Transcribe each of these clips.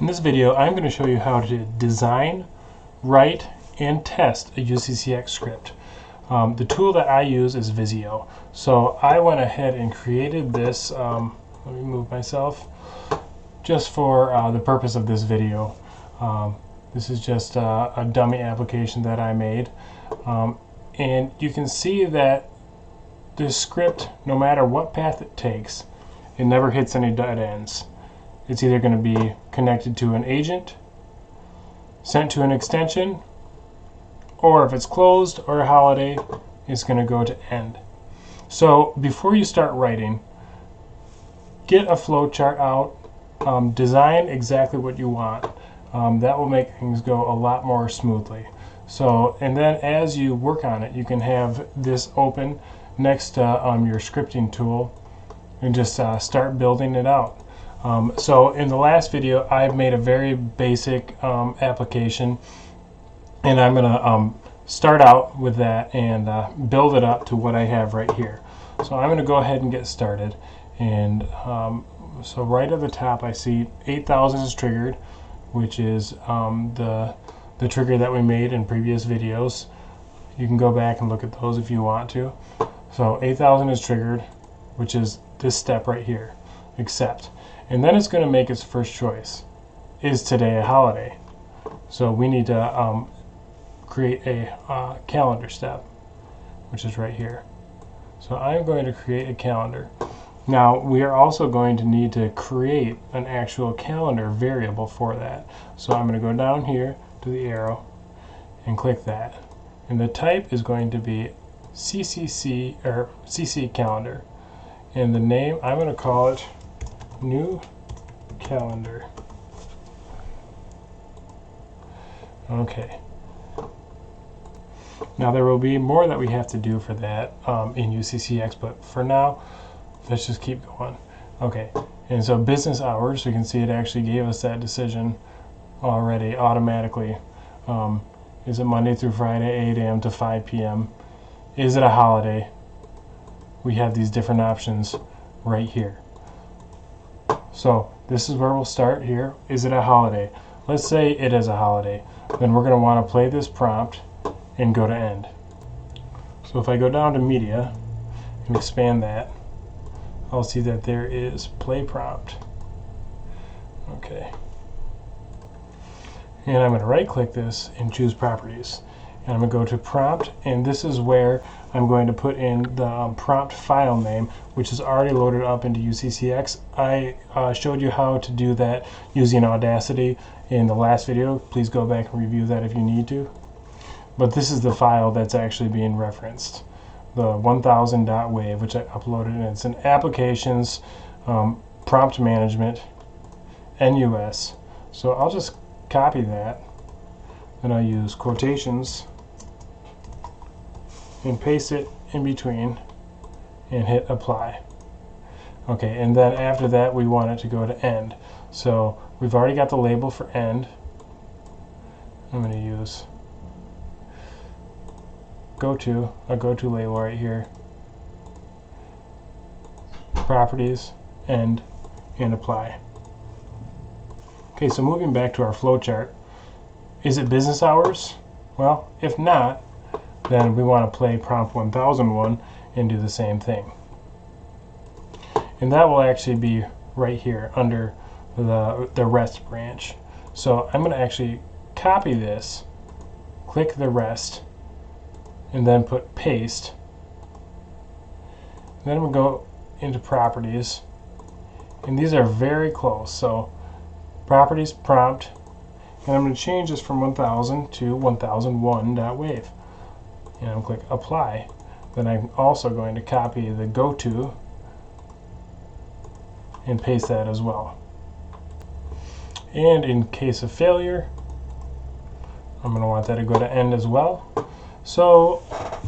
In this video, I'm going to show you how to design, write, and test a UCCX script. The tool that I use is Visio. So I went ahead and created this, let me move myself, just for the purpose of this video. This is just a dummy application that I made. And you can see that this script, no matter what path it takes, it never hits any dead ends. It's either going to be connected to an agent, sent to an extension, or if it's closed or a holiday, it's going to go to end. So before you start writing, get a flowchart out, design exactly what you want. That will make things go a lot more smoothly. So, and then as you work on it, you can have this open next to your scripting tool and just start building it out. So in the last video, I've made a very basic application, and I'm going to start out with that and build it up to what I have right here. So I'm going to go ahead and get started. And so right at the top, I see 8000 is triggered, which is the trigger that we made in previous videos. You can go back and look at those if you want to. So 8000 is triggered, which is this step right here, accept. And then it's going to make its first choice. Is today a holiday? So we need to create a calendar step, which is right here. So I'm going to create a calendar. Now we are also going to need to create an actual calendar variable for that. So I'm going to go down here to the arrow and click that. And the type is going to be CCC or CC calendar. And the name, I'm going to call it new calendar. Okay. Now there will be more that we have to do for that in UCCX, but for now, let's just keep going. Okay, and so business hours, you can see it actually gave us that decision already automatically. Is it Monday through Friday, 8 a.m. to 5 p.m.? Is it a holiday? We have these different options right here. So this is where we'll start here. Is it a holiday? Let's say it is a holiday. Then we're going to want to play this prompt and go to end. So if I go down to media and expand that, I'll see that there is play prompt. Okay. And I'm going to right click this and choose properties. And I'm going to go to prompt, and this is where I'm going to put in the prompt file name, which is already loaded up into UCCX. I showed you how to do that using Audacity in the last video. Please go back and review that if you need to. But this is the file that's actually being referenced, the 1000.wave, which I uploaded, and it's an applications prompt management NUS. So I'll just copy that, and I'll use quotations and paste it in between and hit apply. Okay, and then after that we want it to go to end. So we've already got the label for end. I'm going to use a go-to label right here, properties, end, and apply. Okay, so moving back to our flowchart, is it business hours? Well, if not, then we want to play prompt 1001 and do the same thing. And that will actually be right here under the rest branch. So I'm going to actually copy this, click the rest, and then put paste. Then I'm going to go into properties, and these are very close. So properties, prompt, and I'm going to change this from 1000 to 1001.wave. And I'm going to click apply. Then I'm also going to copy the go-to and paste that as well. And in case of failure, I'm going to want that to go to end as well. So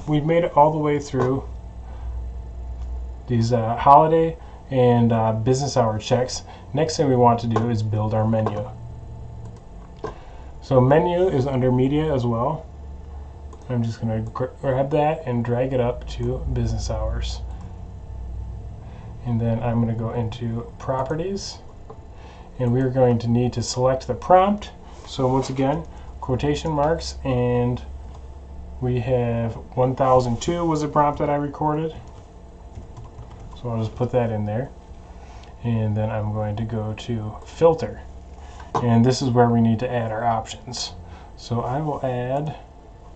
we've made it all the way through these holiday and business hour checks. Next thing we want to do is build our menu. So menu is under media as well. I'm just going to grab that and drag it up to business hours. And then I'm going to go into properties, and we're going to need to select the prompt. So once again, quotation marks, and we have 1002 was the prompt that I recorded. So I'll just put that in there. And then I'm going to go to filter. And this is where we need to add our options. So I will add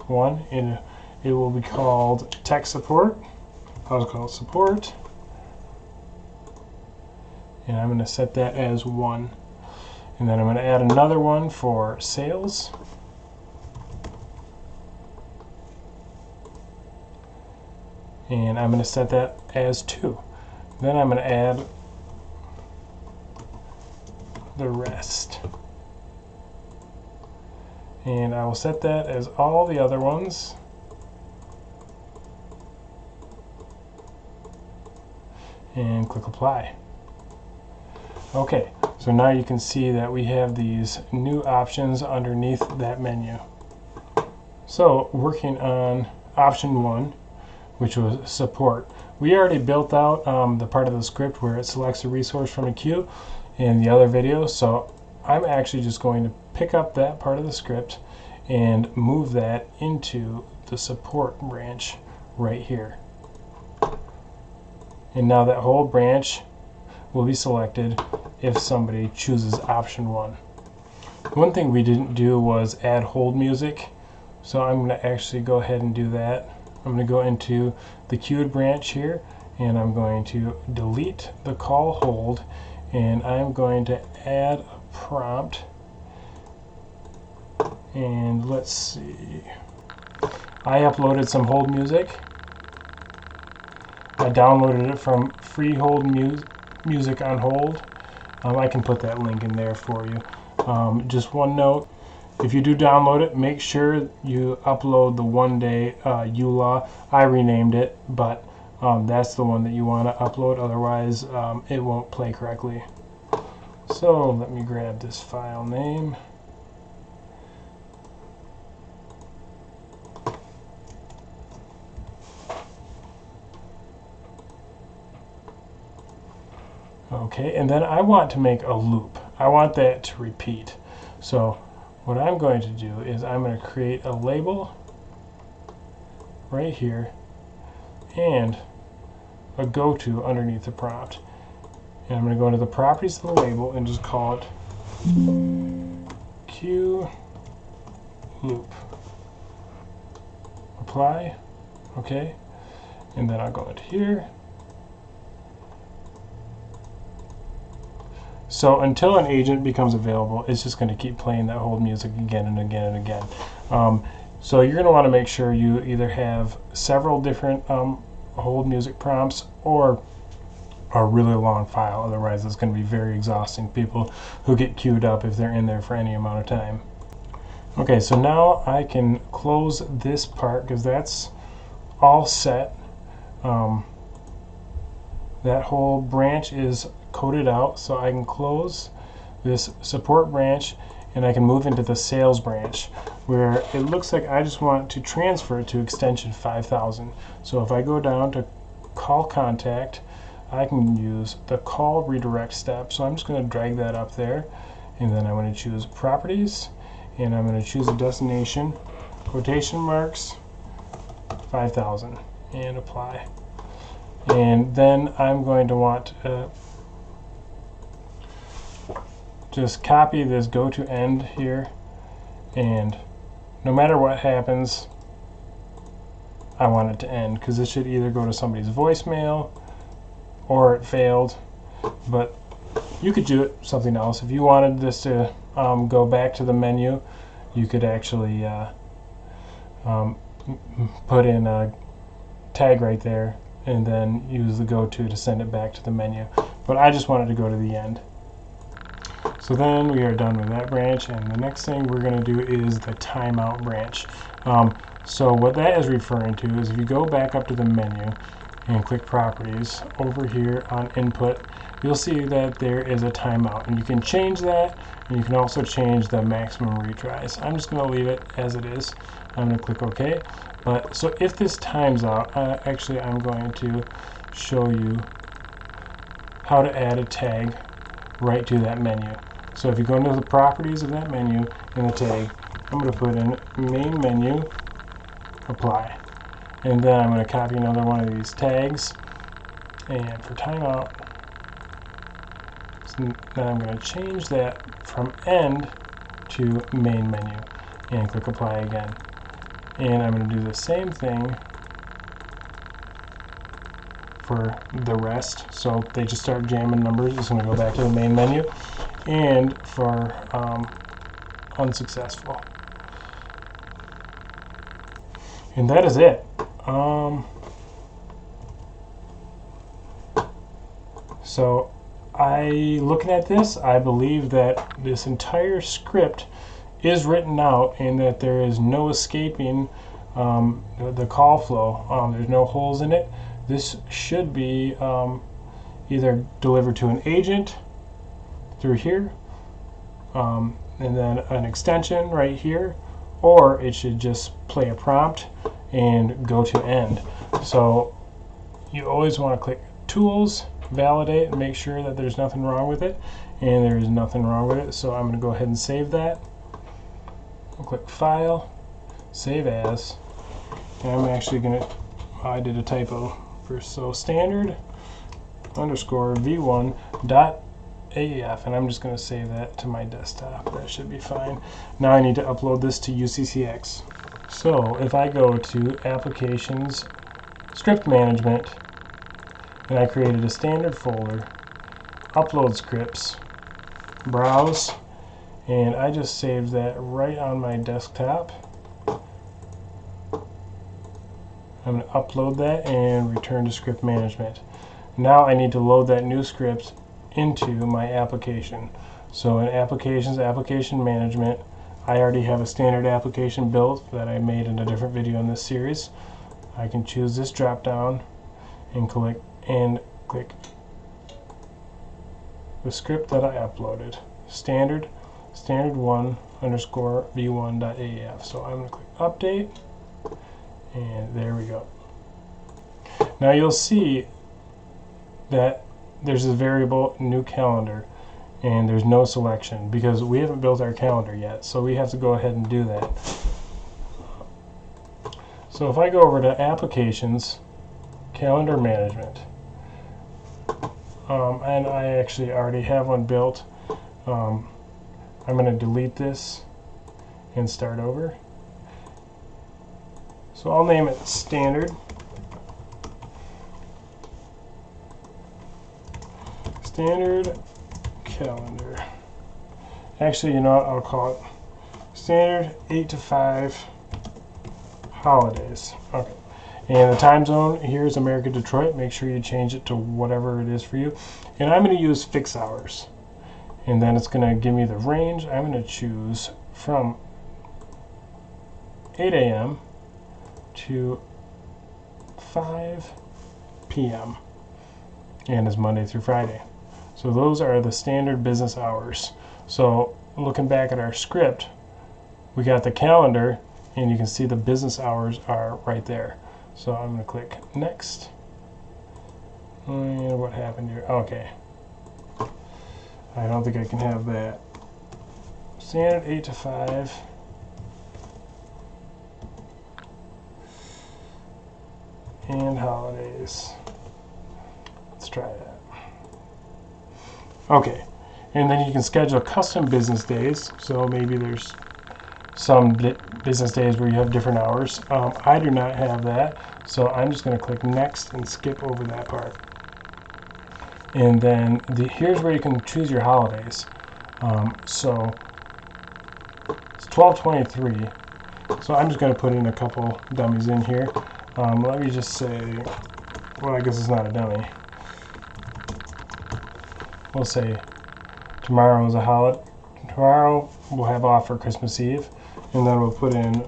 one, and it will be called tech support. I'll call it support. And I'm going to set that as 1. And then I'm going to add another one for sales. And I'm going to set that as 2. Then I'm going to add the rest. And I will set that as all the other ones. And click apply. Okay, so now you can see that we have these new options underneath that menu. So working on option 1, which was support. We already built out the part of the script where it selects a resource from a queue in the other video, so I'm actually just going to pick up that part of the script and move that into the support branch right here. And now that whole branch will be selected if somebody chooses option 1. One thing we didn't do was add hold music, so I'm going to actually go ahead and do that. I'm going to go into the queued branch here, and I'm going to delete the call hold, and I'm going to add a prompt. And let's see, I uploaded some hold music. I downloaded it from free hold music on hold. I can put that link in there for you. Just one note, if you do download it, make sure you upload the 1-day ULA. I renamed it, but that's the one that you want to upload, otherwise it won't play correctly. So let me grab this file name. Okay, and then I want to make a loop. I want that to repeat. So what I'm going to do is I'm going to create a label right here and a go-to underneath the prompt. And I'm going to go into the properties of the label and just call it queue loop. Apply. Okay. And then I'll go into here. So until an agent becomes available, it's just going to keep playing that hold music again and again and again. So you're going to want to make sure you either have several different hold music prompts or a really long file. Otherwise, it's going to be very exhausting. People who get queued up if they're in there for any amount of time. Okay, so now I can close this part because that's all set. That whole branch is coded out, so I can close this support branch and I can move into the sales branch where it looks like I just want to transfer it to extension 5000. So if I go down to call contact, I can use the call redirect step. So I'm just going to drag that up there, and then I'm going to choose properties, and I'm going to choose a destination, quotation marks, 5000, and apply. And then I'm going to want to just copy this go to end here, and no matter what happens, I want it to end because it should either go to somebody's voicemail or it failed. But you could do it something else. If you wanted this to go back to the menu, you could actually put in a tag right there and then use the go-to to send it back to the menu. But I just wanted to go to the end. So then we are done with that branch, and the next thing we're going to do is the timeout branch. So what that is referring to is if you go back up to the menu and click properties, over here on input, you'll see that there is a timeout, and you can change that, and you can also change the maximum retries. I'm just going to leave it as it is. I'm going to click OK. So if this times out, actually I'm going to show you how to add a tag right to that menu. So if you go into the properties of that menu in the tag, I'm going to put in main menu, apply. And then I'm going to copy another one of these tags, and for timeout, so then I'm going to change that from end to main menu and click apply again. And I'm going to do the same thing for the rest. So they just start jamming numbers. It's going to go back to the main menu. And for unsuccessful. And that is it. So looking at this, I believe that this entire script is written out and that there is no escaping the call flow. There's no holes in it. This should be either delivered to an agent through here, and then an extension right here, or it should just play a prompt and go to end. So you always want to click Tools, Validate, and make sure that there's nothing wrong with it, and there is nothing wrong with it. So I'm going to go ahead and save that. I'll click File, Save As, and I'm actually going to, I did a typo first, so standard underscore v1 dot AEF, and I'm just going to save that to my desktop. That should be fine. Now I need to upload this to UCCX. So if I go to Applications, Script Management, and I created a standard folder, Upload Scripts, Browse, and I just saved that right on my desktop. I'm going to upload that and return to Script Management. Now I need to load that new script into my application. So in Applications, Application Management, I already have a standard application built that I made in a different video in this series. I can choose this drop down and click the script that I uploaded, standard 1 underscore v1.aef. So I'm going to click update, and there we go. Now you'll see that there's a variable new calendar, and there's no selection because we haven't built our calendar yet, so we have to go ahead and do that. So if I go over to Applications, Calendar Management, and I actually already have one built, I'm going to delete this and start over. So I'll name it Standard Calendar. Actually, you know what, I'll call it Standard 8 to 5 Holidays. Okay. And the time zone here is America Detroit. Make sure you change it to whatever it is for you. And I'm going to use fixed hours. And then it's going to give me the range. I'm going to choose from 8 a.m. to 5 p.m. and it's Monday through Friday. So those are the standard business hours. So looking back at our script, we got the calendar, and you can see the business hours are right there. So I'm going to click Next. And what happened here? Okay. I don't think I can have that. Standard 8 to 5. And holidays. Let's try that. Okay. And then you can schedule custom business days. So maybe there's some business days where you have different hours. I do not have that, so I'm just going to click Next and skip over that part. And then here's where you can choose your holidays. So it's 12/23. So I'm just going to put in a couple dummies in here. Let me just say, well, I guess it's not a dummy. We'll say tomorrow is a holiday. Tomorrow we'll have off for Christmas Eve. And then we'll put in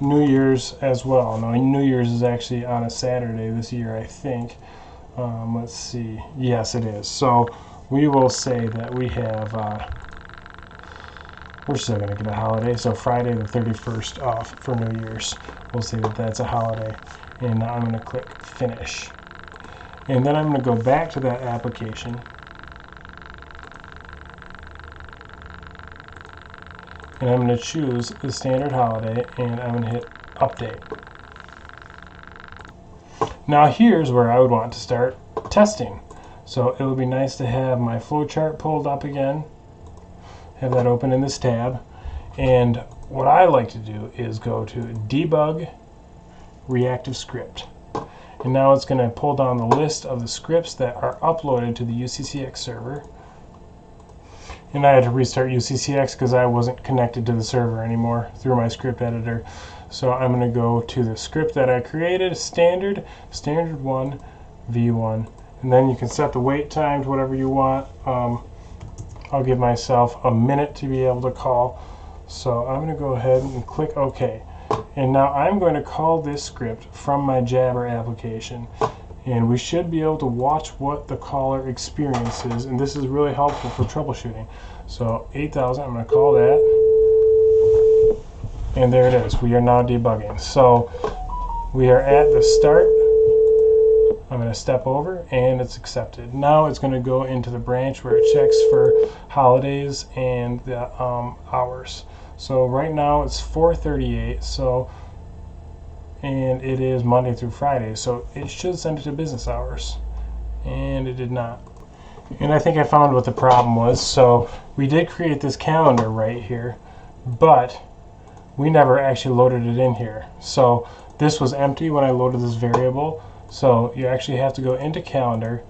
New Year's as well. Now, New Year's is actually on a Saturday this year, I think. Let's see. Yes, it is. So we will say that we have, we're still going to get a holiday. So Friday the 31st off for New Year's. We'll say that that's a holiday. And now I'm going to click Finish. And then I'm going to go back to that application. and I'm going to choose the standard holiday, and I'm going to hit update. Now here's where I would want to start testing. So it would be nice to have my flowchart pulled up again, have that open in this tab, and what I like to do is go to debug reactive script. And now it's going to pull down the list of the scripts that are uploaded to the UCCX server. And I had to restart UCCX because I wasn't connected to the server anymore through my script editor. So I'm going to go to the script that I created, standard 1, v1. And then you can set the wait time to whatever you want. I'll give myself a minute to be able to call. So I'm going to go ahead and click OK. And now I'm going to call this script from my Jabber application. And we should be able to watch what the caller experiences. And this is really helpful for troubleshooting. So 8000, I'm going to call that. And there it is. We are now debugging. So we are at the start. I'm going to step over and it's accepted. Now it's going to go into the branch where it checks for holidays and the hours. So right now it's 4:38. So and it is Monday through Friday. So it should send it to business hours, and it did not. And I think I found what the problem was. So we did create this calendar right here, but we never actually loaded it in here. So this was empty when I loaded this variable. So you actually have to go into calendar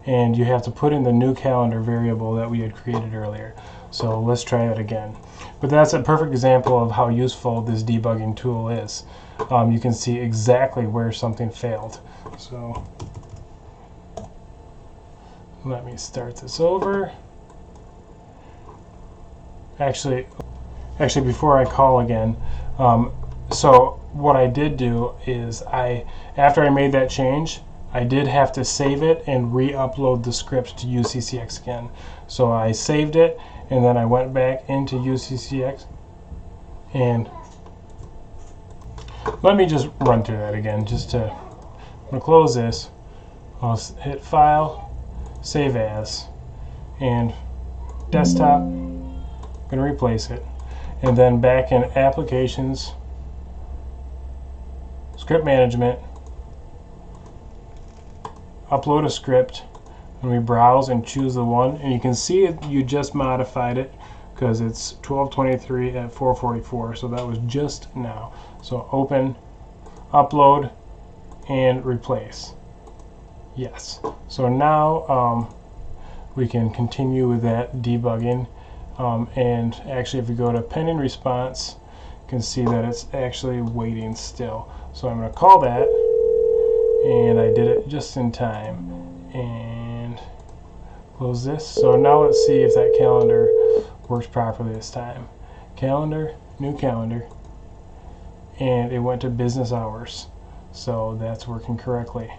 and you have to put in the new calendar variable that we had created earlier. So let's try it again. But that's a perfect example of how useful this debugging tool is. You can see exactly where something failed. So let me start this over. Actually before I call again, so what I did do is after I made that change, I did have to save it and re-upload the script to UCCX again. So I saved it and then I went back into UCCX, and let me just run through that again. I'm going to close this. I'll hit File, Save As, and Desktop. I'm going to replace it. And then back in Applications, Script Management, upload a script, and we browse and choose the one, and you can see you just modified it because it's 12:23 at 4:44, so that was just now. So open, upload, and replace. Yes. So now we can continue with that debugging, and actually if we go to pending response, you can see that it's actually waiting still. So I'm going to call that, and I did it just in time, and close this. So now let's see if that calendar works properly this time. Calendar, new calendar, and it went to business hours. So that's working correctly.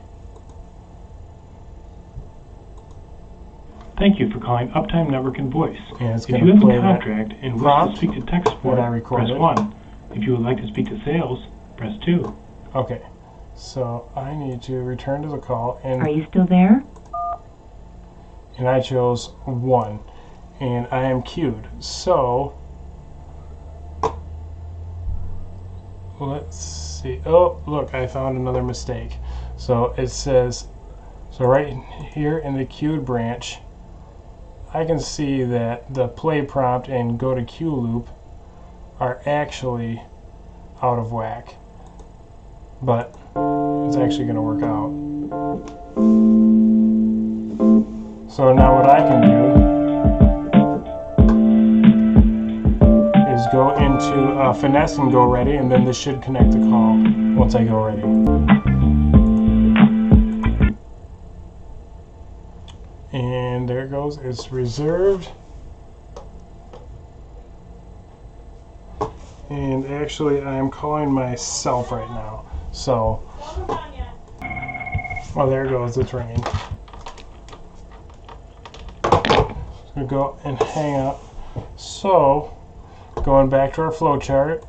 Thank you for calling Uptime Network and Voice. And it's if going you to have play a contract and wish to speak to tech support, press 1. If you would like to speak to sales, press 2. Okay, so I need to return to the call. And are you still there? And I chose 1, and I am queued. So let's see. Oh, look, I found another mistake. So it says, so right here in the queued branch, I can see that the play prompt and go to queue loop are actually out of whack, but it's actually going to work out. So now what I can do is go into finesse and go ready, and then this should connect the call once I go ready. And there it goes, it's reserved. And actually I'm calling myself right now. So, oh, there it goes, it's ringing. Just gonna go and hang up. So, going back to our flowchart,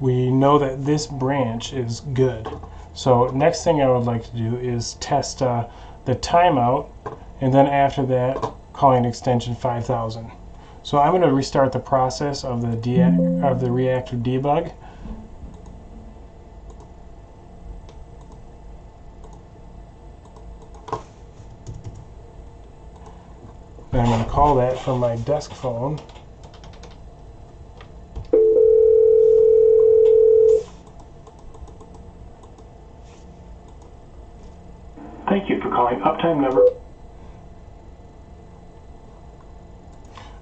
we know that this branch is good. So next thing I would like to do is test the timeout, and then after that calling extension 5000. So I'm going to restart the process of the reactive debug. And I'm going to call that from my desk phone. Thank you for calling Uptime number.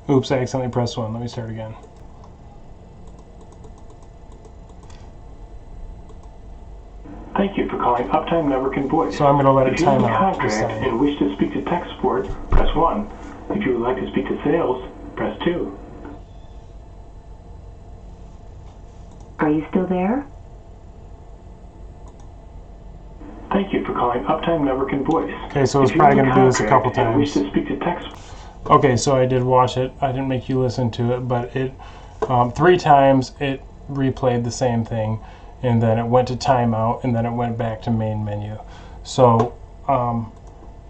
Oops, I accidentally pressed 1. Let me start again. Thank you for calling Uptime Network and Voice. So I'm going to let it If you have a timeout contract this time. and wish to speak to tech support, press 1. If you would like to speak to sales, press 2. Are you still there? Thank you for calling Uptime Network and Voice. Okay, so it's If you probably have going to do this a couple contract and wish times. to speak to tech. Okay, so I did watch it. I didn't make you listen to it, but it 3 times it replayed the same thing, and then it went to timeout, and then it went back to main menu. So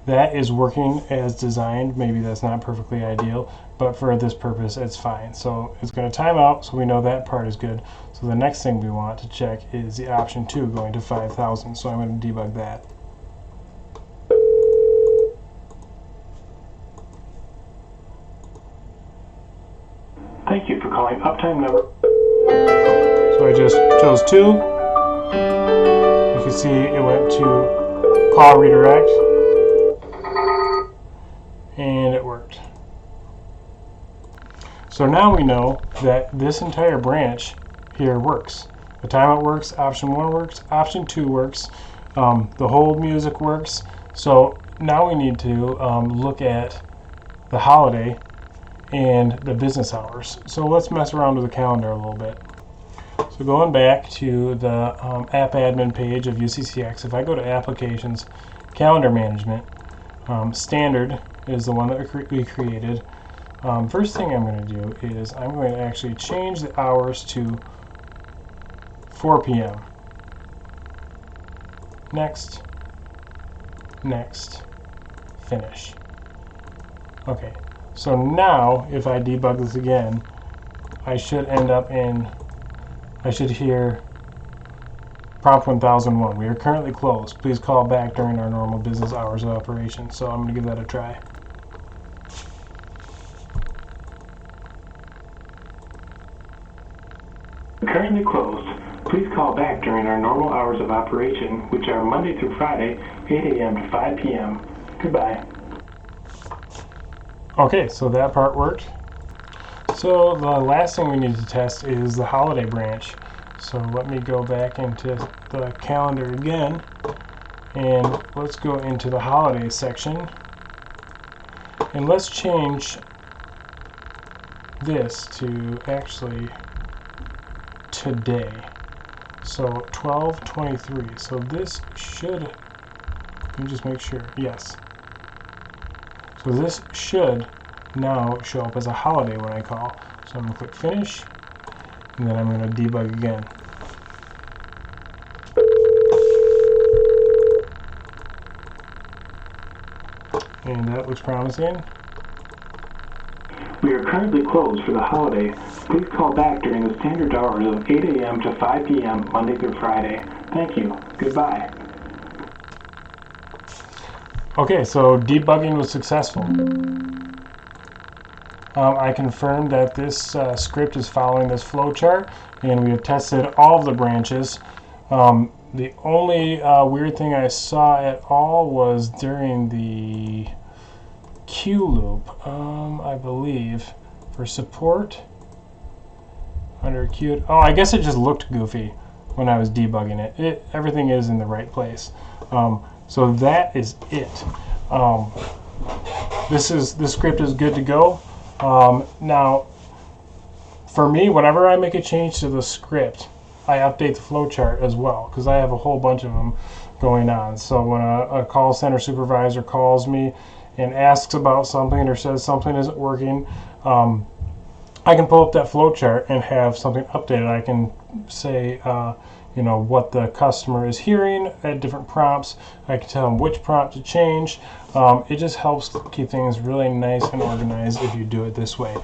that is working as designed. Maybe that's not perfectly ideal, but for this purpose, it's fine. So it's going to time out, so we know that part is good. So the next thing we want to check is the option 2 going to 5,000. So I'm going to debug that. Thank you for calling Uptime Network. So I just chose 2. You can see it went to call redirect, and it worked. So now we know that this entire branch here works. The timeout works, option 1 works, option 2 works, the hold music works. So now we need to look at the holiday and the business hours. So let's mess around with the calendar a little bit. So going back to the app admin page of UCCX, if I go to applications, calendar management, standard is the one that we created. First thing I'm going to do is I'm going to actually change the hours to 4 p.m. Next, next, finish. Okay. So now, if I debug this again, I should end up in, I should hear prompt 1001. We are currently closed. Please call back during our normal business hours of operation. So I'm going to give that a try. Currently closed. Please call back during our normal hours of operation, which are Monday through Friday, 8 a.m. to 5 p.m. Goodbye. Okay, so that part worked. So the last thing we need to test is the holiday branch. So let me go back into the calendar again, and let's go into the holiday section, and let's change this to actually today. So 12/23. So this should, let me just make sure, yes. So this should now show up as a holiday when I call. So I'm going to click finish, and then I'm going to debug again. And that looks promising. We are currently closed for the holiday. Please call back during the standard hours of 8 a.m. to 5 p.m. Monday through Friday. Thank you. Goodbye. Okay, so debugging was successful. I confirmed that this script is following this flowchart, and we have tested all of the branches. The only weird thing I saw at all was during the queue loop, I believe, for support. Under queue, oh, I guess it just looked goofy when I was debugging it. Everything is in the right place. So that is it. This script is good to go. Now, for me, whenever I make a change to the script, I update the flowchart as well, because I have a whole bunch of them going on. So when a call center supervisor calls me and asks about something or says something isn't working, I can pull up that flowchart and have something updated. I can say, what the customer is hearing at different prompts. I can tell them which prompt to change. It just helps keep things really nice and organized if you do it this way.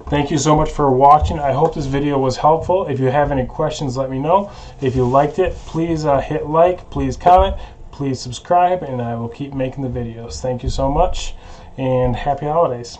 Thank you so much for watching. I hope this video was helpful. If you have any questions, let me know. If you liked it, please hit like, please comment, please subscribe, and I will keep making the videos. Thank you so much, and happy holidays.